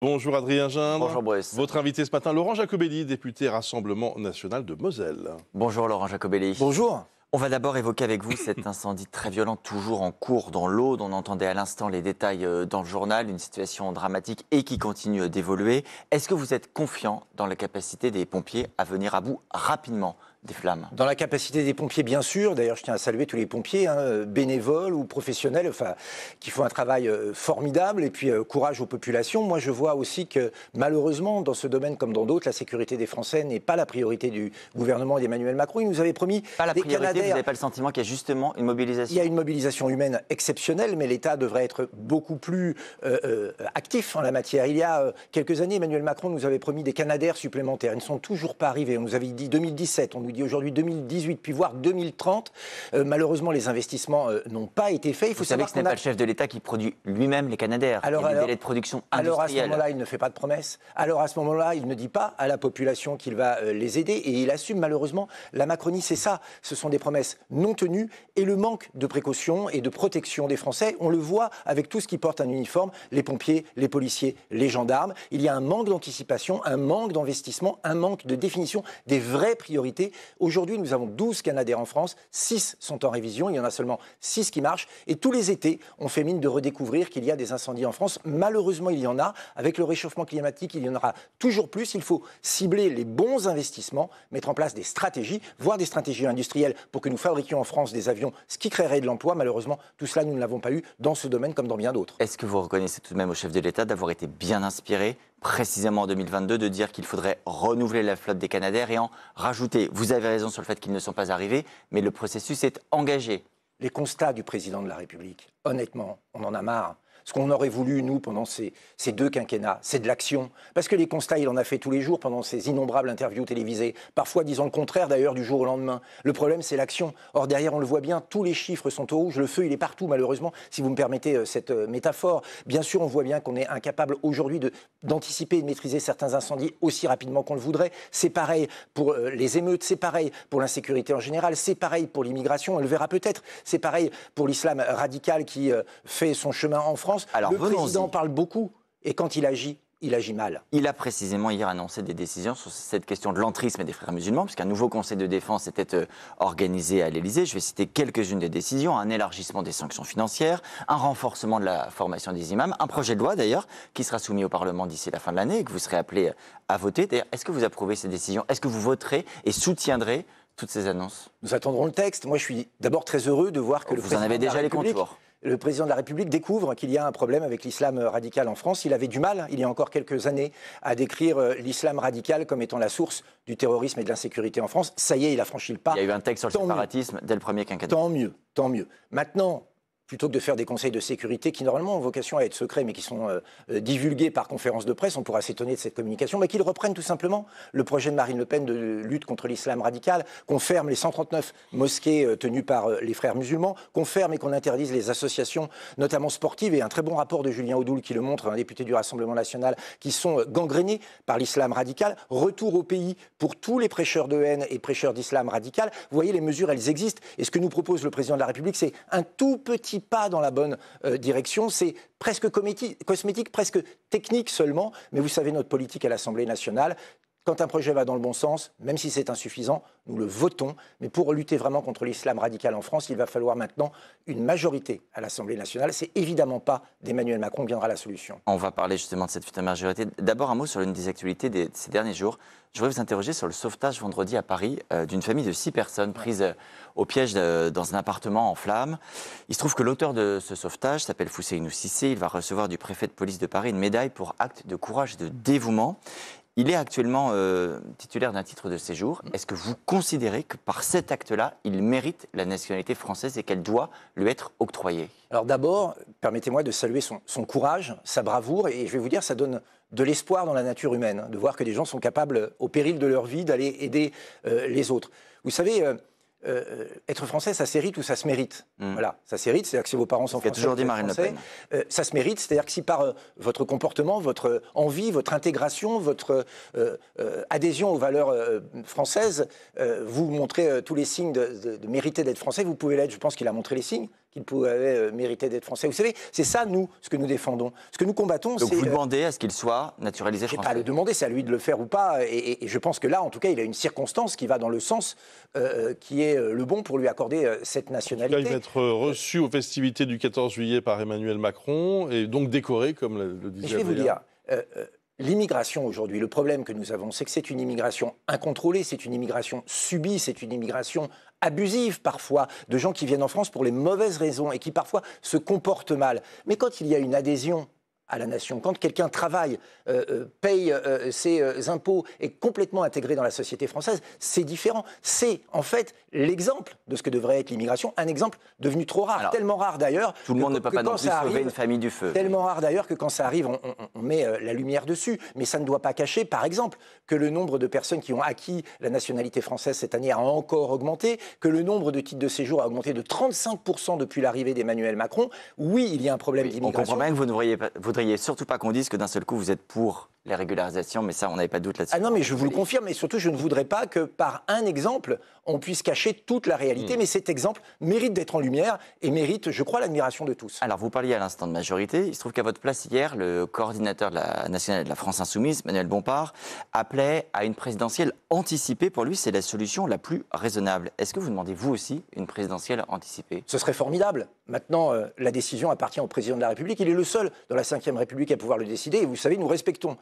Bonjour Adrien Gindre. Bonjour Bruce. Votre invité ce matin, Laurent Jacobelli, député Rassemblement National de Moselle. Bonjour Laurent Jacobelli. Bonjour. On va d'abord évoquer avec vous cet incendie très violent, toujours en cours dans l'Aude. On entendait à l'instant les détails dans le journal, une situation dramatique et qui continue d'évoluer. Est-ce que vous êtes confiant dans la capacité des pompiers à venir à bout rapidement des flammes? Dans la capacité des pompiers, bien sûr. D'ailleurs, je tiens à saluer tous les pompiers, bénévoles ou professionnels, qui font un travail formidable. Et puis, courage aux populations. Moi, je vois aussi que, malheureusement, dans ce domaine comme dans d'autres, la sécurité des Français n'est pas la priorité du gouvernement et d'Emmanuel Macron. Il nous avait promis Pas la des priorité, Canadair. vous n'avez pas le sentiment qu'il y a justement une mobilisation? Il y a une mobilisation humaine exceptionnelle, mais l'État devrait être beaucoup plus actif en la matière. Il y a quelques années, Emmanuel Macron nous avait promis des Canadair supplémentaires. Ils ne sont toujours pas arrivés. On nous avait dit 2017, on nous dit aujourd'hui 2018, puis voire 2030. Malheureusement, les investissements n'ont pas été faits. Vous savez que ce n'est pas le chef de l'État qui produit lui-même les Canadair. Il y a des délais de production industriels. Alors à ce moment-là, il ne fait pas de promesses. Alors à ce moment-là, il ne dit pas à la population qu'il va les aider. Et il assume malheureusement, la Macronie, c'est ça. Ce sont des promesses non tenues et le manque de précaution et de protection des Français. On le voit avec tout ce qui porte un uniforme, les pompiers, les policiers, les gendarmes. Il y a un manque d'anticipation, un manque d'investissement, un manque de définition des vraies priorités. Aujourd'hui, nous avons 12 Canadair en France, 6 sont en révision, il y en a seulement 6 qui marchent. Et tous les étés, on fait mine de redécouvrir qu'il y a des incendies en France. Malheureusement, il y en a. Avec le réchauffement climatique, il y en aura toujours plus. Il faut cibler les bons investissements, mettre en place des stratégies, voire des stratégies industrielles pour que nous fabriquions en France des avions, ce qui créerait de l'emploi. Malheureusement, tout cela, nous ne l'avons pas eu dans ce domaine comme dans bien d'autres. Est-ce que vous reconnaissez tout de même au chef de l'État d'avoir été bien inspiré, précisément en 2022, de dire qu'il faudrait renouveler la flotte des Canadair et en rajouter? Vous avez raison sur le fait qu'ils ne sont pas arrivés, mais le processus est engagé. Les constats du président de la République, honnêtement, on en a marre. Ce qu'on aurait voulu, nous, pendant ces deux quinquennats, c'est de l'action. Parce que les constats, il en a fait tous les jours pendant ces innombrables interviews télévisées, parfois disant le contraire d'ailleurs du jour au lendemain. Le problème, c'est l'action. Or, derrière, on le voit bien, tous les chiffres sont au rouge, le feu, il est partout, malheureusement, si vous me permettez cette métaphore. Bien sûr, on voit bien qu'on est incapable aujourd'hui d'anticiper et de maîtriser certains incendies aussi rapidement qu'on le voudrait. C'est pareil pour les émeutes, c'est pareil pour l'insécurité en général, c'est pareil pour l'immigration, on le verra peut-être, c'est pareil pour l'islam radical qui fait son chemin en France. Alors, le président parle beaucoup et quand il agit mal. Il a précisément hier annoncé des décisions sur cette question de l'entrisme des frères musulmans, puisqu'un nouveau conseil de défense était organisé à l'Élysée. Je vais citer quelques-unes des décisions: un élargissement des sanctions financières, un renforcement de la formation des imams, un projet de loi d'ailleurs qui sera soumis au Parlement d'ici la fin de l'année et que vous serez appelé à voter. D'ailleurs, est-ce que vous approuvez ces décisions? Est-ce que vous voterez et soutiendrez toutes ces annonces? Nous attendrons le texte. Moi, je suis d'abord très heureux de voir que vous en avez déjà les contours. Le président de la République découvre qu'il y a un problème avec l'islam radical en France. Il avait du mal, il y a encore quelques années, à décrire l'islam radical comme étant la source du terrorisme et de l'insécurité en France. Ça y est, il a franchi le pas. Il y a eu un texte sur le séparatisme dès le premier quinquennat. Tant mieux, tant mieux. Maintenant, plutôt que de faire des conseils de sécurité qui, normalement, ont vocation à être secrets, mais qui sont divulgués par conférence de presse, on pourra s'étonner de cette communication, mais qu'ils reprennent tout simplement le projet de Marine Le Pen de lutte contre l'islam radical, qu'on ferme les 139 mosquées tenues par les frères musulmans, qu'on ferme et qu'on interdise les associations, notamment sportives, et un très bon rapport de Julien Audoul qui le montre, un député du Rassemblement National, qui sont gangrénés par l'islam radical. Retour au pays pour tous les prêcheurs de haine et prêcheurs d'islam radical. Vous voyez, les mesures, elles existent, et ce que nous propose le président de la République, c'est un tout petit pas dans la bonne direction. C'est presque cosmétique, presque technique seulement. Mais vous savez, notre politique à l'Assemblée nationale, quand un projet va dans le bon sens, même si c'est insuffisant, nous le votons. Mais pour lutter vraiment contre l'islam radical en France, il va falloir maintenant une majorité à l'Assemblée nationale. C'est évidemment pas d'Emmanuel Macron qui viendra la solution. On va parler justement de cette future majorité. D'abord, un mot sur l'une des actualités de ces derniers jours. Je voudrais vous interroger sur le sauvetage vendredi à Paris d'une famille de 6 personnes prises au piège dans un appartement en flammes. Il se trouve que l'auteur de ce sauvetage s'appelle Fousséinou Cissé. Il va recevoir du préfet de police de Paris une médaille pour acte de courage et de dévouement. Il est actuellement titulaire d'un titre de séjour. Est-ce que vous considérez que par cet acte-là, il mérite la nationalité française et qu'elle doit lui être octroyée? Alors d'abord, permettez-moi de saluer son courage, sa bravoure, et je vais vous dire, ça donne de l'espoir dans la nature humaine, de voir que des gens sont capables, au péril de leur vie, d'aller aider les autres. Vous savez, être français, ça s'hérite ou ça se mérite. Voilà, ça s'érite, c'est-à-dire que si vos parents sont français, toujours dit Marine Le Pen. Ça se mérite, c'est-à-dire que si par votre comportement, votre envie, votre intégration, votre adhésion aux valeurs françaises, vous montrez tous les signes de mériter d'être français, vous pouvez l'être. Je pense qu'il a montré les signes. qu'il pouvait mériter d'être français. Vous savez, c'est ça, nous, ce que nous défendons. Ce que nous combattons, Donc c'est... vous demandez à ce qu'il soit naturalisé Je ne vais français. pas le demander, c'est à lui de le faire ou pas. Et je pense que là, en tout cas, il a une circonstance qui va dans le sens qui est le bon pour lui accorder cette nationalité. Il va être reçu aux festivités du 14 juillet par Emmanuel Macron et donc décoré, comme le disait Je vais vous Adrien. dire, l'immigration aujourd'hui, le problème que nous avons, c'est que c'est une immigration incontrôlée, c'est une immigration subie, c'est une immigration abusive parfois, de gens qui viennent en France pour les mauvaises raisons et qui parfois se comportent mal. Mais quand il y a une adhésion à la nation, quand quelqu'un travaille, paye ses impôts, est complètement intégré dans la société française, c'est différent. C'est en fait l'exemple de ce que devrait être l'immigration, un exemple devenu trop rare, Alors, tellement rare d'ailleurs. Tout le monde ne peut pas non plus sauver une famille du feu. Tellement rare d'ailleurs que quand ça arrive, on met la lumière dessus. Mais ça ne doit pas cacher, par exemple, que le nombre de personnes qui ont acquis la nationalité française cette année a encore augmenté, que le nombre de titres de séjour a augmenté de 35% depuis l'arrivée d'Emmanuel Macron. Oui, il y a un problème On d'immigration. comprend bien que vous ne voudriez surtout pas qu'on dise que d'un seul coup vous êtes pour les régularisations, mais ça, on n'avait pas de doute là-dessus. Ah non, mais je vous le confirme, et surtout, je ne voudrais pas que par un exemple, on puisse cacher toute la réalité, mais cet exemple mérite d'être en lumière et mérite, je crois, l'admiration de tous. Alors, vous parliez à l'instant de majorité. Il se trouve qu'à votre place hier, le coordinateur de la nationale de la France Insoumise, Manuel Bompard, appelait à une présidentielle anticipée. Pour lui, c'est la solution la plus raisonnable. Est-ce que vous demandez, vous aussi, une présidentielle anticipée? Ce serait formidable. Maintenant, la décision appartient au président de la République. Il est le seul dans la Ve République à pouvoir le décider. Et vous savez, nous respectons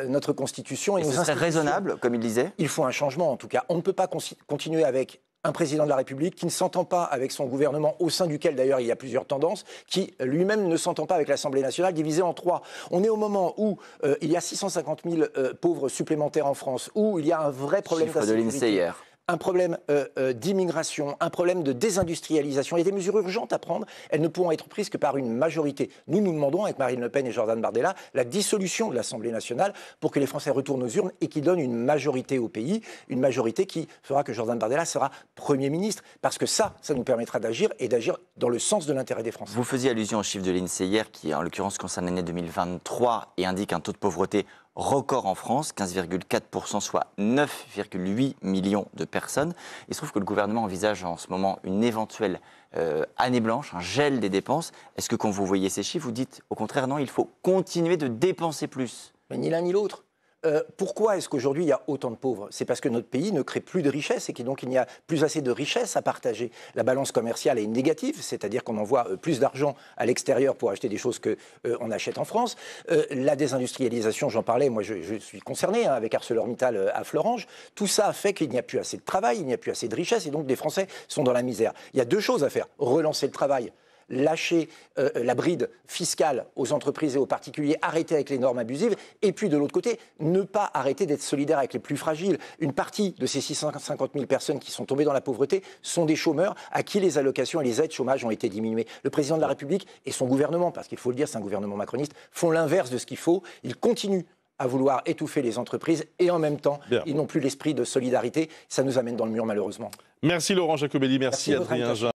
notre Constitution et nos ce serait institutions. raisonnable, comme il disait? Il faut un changement, en tout cas. On ne peut pas continuer avec un président de la République qui ne s'entend pas avec son gouvernement, au sein duquel d'ailleurs il y a plusieurs tendances, qui lui-même ne s'entend pas avec l'Assemblée nationale, divisée en trois. On est au moment où il y a 650 000 pauvres supplémentaires en France, où il y a un vrai problème Chiffre de l'INSEE hier. un problème d'immigration, un problème de désindustrialisation. Il y a des mesures urgentes à prendre. Elles ne pourront être prises que par une majorité. Nous demandons, avec Marine Le Pen et Jordan Bardella, la dissolution de l'Assemblée nationale pour que les Français retournent aux urnes et qu'ils donnent une majorité au pays, une majorité qui fera que Jordan Bardella sera Premier ministre. Parce que ça nous permettra d'agir et d'agir dans le sens de l'intérêt des Français. Vous faisiez allusion au chiffre de l'INSEE hier, qui en l'occurrence concerne l'année 2023 et indique un taux de pauvreté record en France, 15,4%, soit 9,8 millions de personnes. Il se trouve que le gouvernement envisage en ce moment une éventuelle année blanche, un gel des dépenses. Est-ce que quand vous voyez ces chiffres, vous dites au contraire non, il faut continuer de dépenser plus? Mais ni l'un ni l'autre. Pourquoi est-ce qu'aujourd'hui il y a autant de pauvres? C'est parce que notre pays ne crée plus de richesses et que donc il n'y a plus assez de richesses à partager. La balance commerciale est négative, c'est-à-dire qu'on envoie plus d'argent à l'extérieur pour acheter des choses qu'on achète en France. La désindustrialisation, j'en parlais, moi je suis concerné avec ArcelorMittal à Florange. Tout ça fait qu'il n'y a plus assez de travail, il n'y a plus assez de richesses et donc des Français sont dans la misère. Il y a deux choses à faire. Relancer le travail. Lâcher la bride fiscale aux entreprises et aux particuliers, arrêter avec les normes abusives, et puis de l'autre côté, ne pas arrêter d'être solidaire avec les plus fragiles. Une partie de ces 650 000 personnes qui sont tombées dans la pauvreté sont des chômeurs à qui les allocations et les aides chômage ont été diminuées. Le président de la République et son gouvernement, parce qu'il faut le dire, c'est un gouvernement macroniste, font l'inverse de ce qu'il faut. Ils continuent à vouloir étouffer les entreprises et en même temps, ils n'ont plus l'esprit de solidarité. Ça nous amène dans le mur malheureusement. Merci Laurent Jacobelli, merci de votre Adrien invitation.